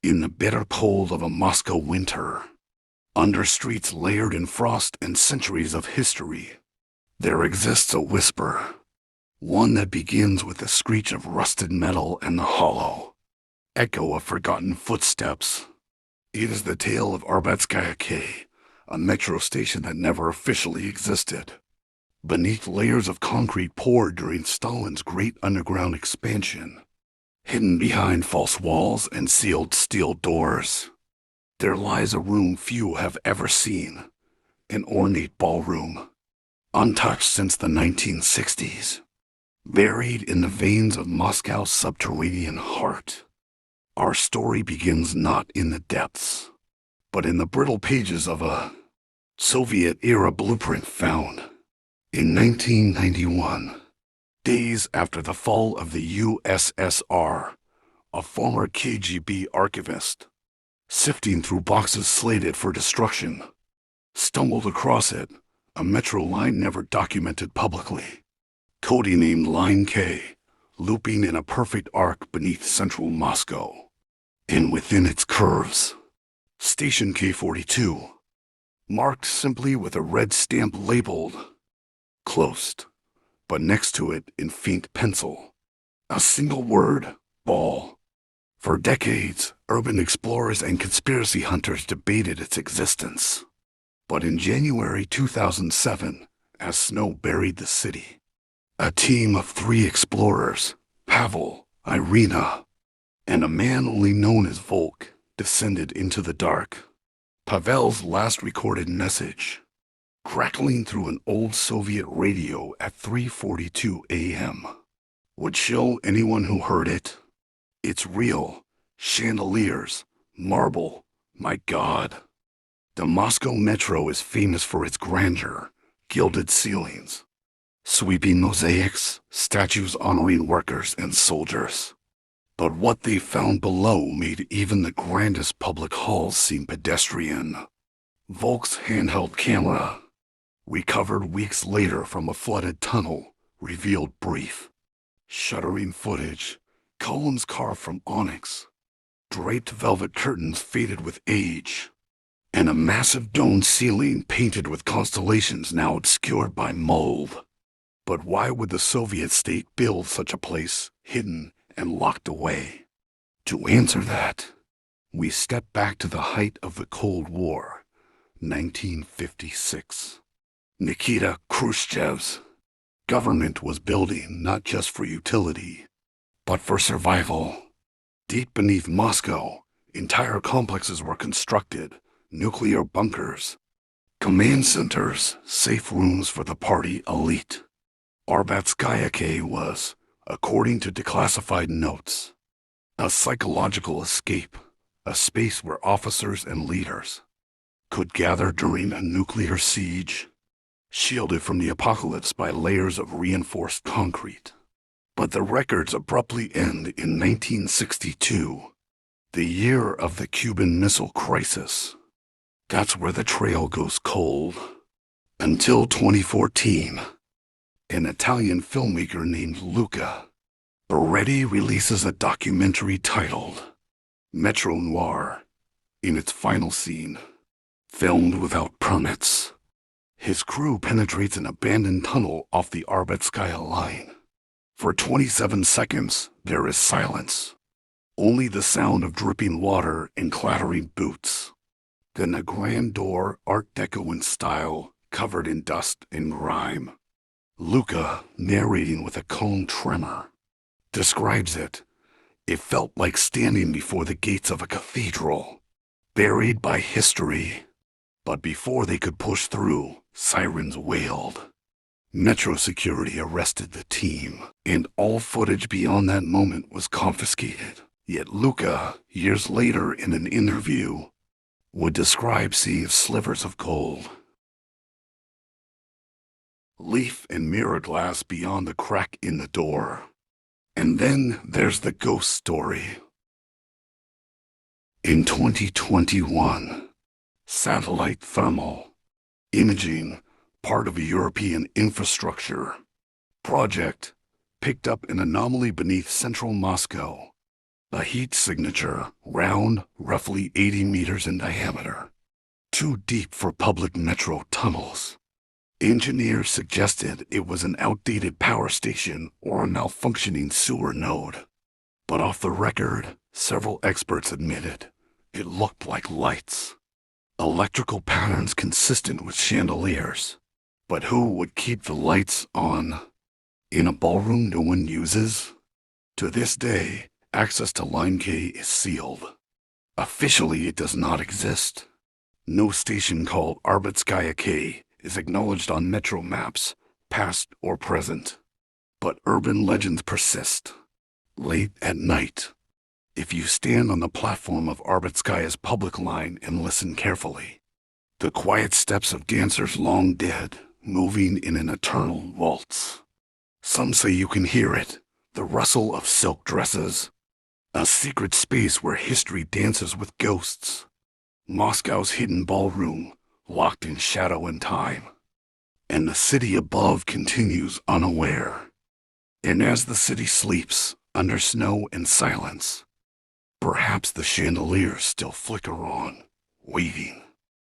In the bitter cold of a Moscow winter, under streets layered in frost and centuries of history, there exists a whisper, one that begins with the screech of rusted metal and the hollow echo of forgotten footsteps. It is the tale of Arbatskaya K, a metro station that never officially existed. Beneath layers of concrete poured during Stalin's great underground expansion, hidden behind false walls and sealed steel doors, there lies a room few have ever seen, an ornate ballroom, untouched since the 1960s, buried in the veins of Moscow's subterranean heart. Our story begins not in the depths, but in the brittle pages of a Soviet-era blueprint found in 1991, days after the fall of the USSR. A former KGB archivist, sifting through boxes slated for destruction, stumbled across it, a metro line never documented publicly, codenamed Line K, looping in a perfect arc beneath central Moscow. And within its curves, Station K42, marked simply with a red stamp labeled closed, but next to it in faint pencil, a single word, ball. For decades, urban explorers and conspiracy hunters debated its existence. But in January 2007, as snow buried the city, a team of 3 explorers, Pavel, Irina, and a man only known as Volk, descended into the dark. Pavel's last recorded message, crackling through an old Soviet radio at 3:42 a.m., would show anyone who heard it. It's real. Chandeliers, marble, my God. The Moscow Metro is famous for its grandeur, gilded ceilings, sweeping mosaics, statues honoring workers and soldiers. But what they found below made even the grandest public halls seem pedestrian. Volk's handheld camera, recovered weeks later from a flooded tunnel, revealed brief, shuddering footage, columns carved from onyx, draped velvet curtains faded with age, and a massive domed ceiling painted with constellations now obscured by mold. But why would the Soviet state build such a place, hidden and locked away? To answer that, we step back to the height of the Cold War, 1956. Nikita Khrushchev's government was building not just for utility, but for survival. Deep beneath Moscow, entire complexes were constructed, nuclear bunkers, command centers, safe rooms for the party elite. Arbatskaya K was, according to declassified notes, a psychological escape, a space where officers and leaders could gather during a nuclear siege, shielded from the apocalypse by layers of reinforced concrete. But the records abruptly end in 1962, the year of the Cuban Missile Crisis. That's where the trail goes cold. Until 2014, an Italian filmmaker named Luca Beretti releases a documentary titled Metro Noir. In its final scene, filmed without permits, his crew penetrates an abandoned tunnel off the Arbatskaya line. For 27 seconds, there is silence. Only the sound of dripping water and clattering boots. Then a grand door, Art Deco in style, covered in dust and grime. Luca, narrating with a calm tremor, describes it. It felt like standing before the gates of a cathedral, buried by history. But before they could push through, sirens wailed. Metro security arrested the team, and all footage beyond that moment was confiscated. Yet Luca, years later in an interview, would describe seeing slivers of gold, leaf and mirror glass beyond the crack in the door. And then there's the ghost story. In 2021, satellite thermal imaging, part of a European infrastructure project, picked up an anomaly beneath central Moscow. A heat signature, round, roughly 80 meters in diameter. Too deep for public metro tunnels. Engineers suggested it was an outdated power station or a malfunctioning sewer node. But off the record, several experts admitted it looked like lights. Electrical patterns consistent with chandeliers. But who would keep the lights on? In a ballroom no one uses? To this day, access to Line K is sealed. Officially, it does not exist. No station called Arbitskaya K is acknowledged on metro maps, past or present. But urban legends persist. Late at night, if you stand on the platform of Arbitskaya's public line and listen carefully, the quiet steps of dancers long dead, moving in an eternal waltz. Some say you can hear it, the rustle of silk dresses, a secret space where history dances with ghosts. Moscow's hidden ballroom, locked in shadow and time. And the city above continues unaware. And as the city sleeps, under snow and silence, perhaps the chandeliers still flicker on, waiting.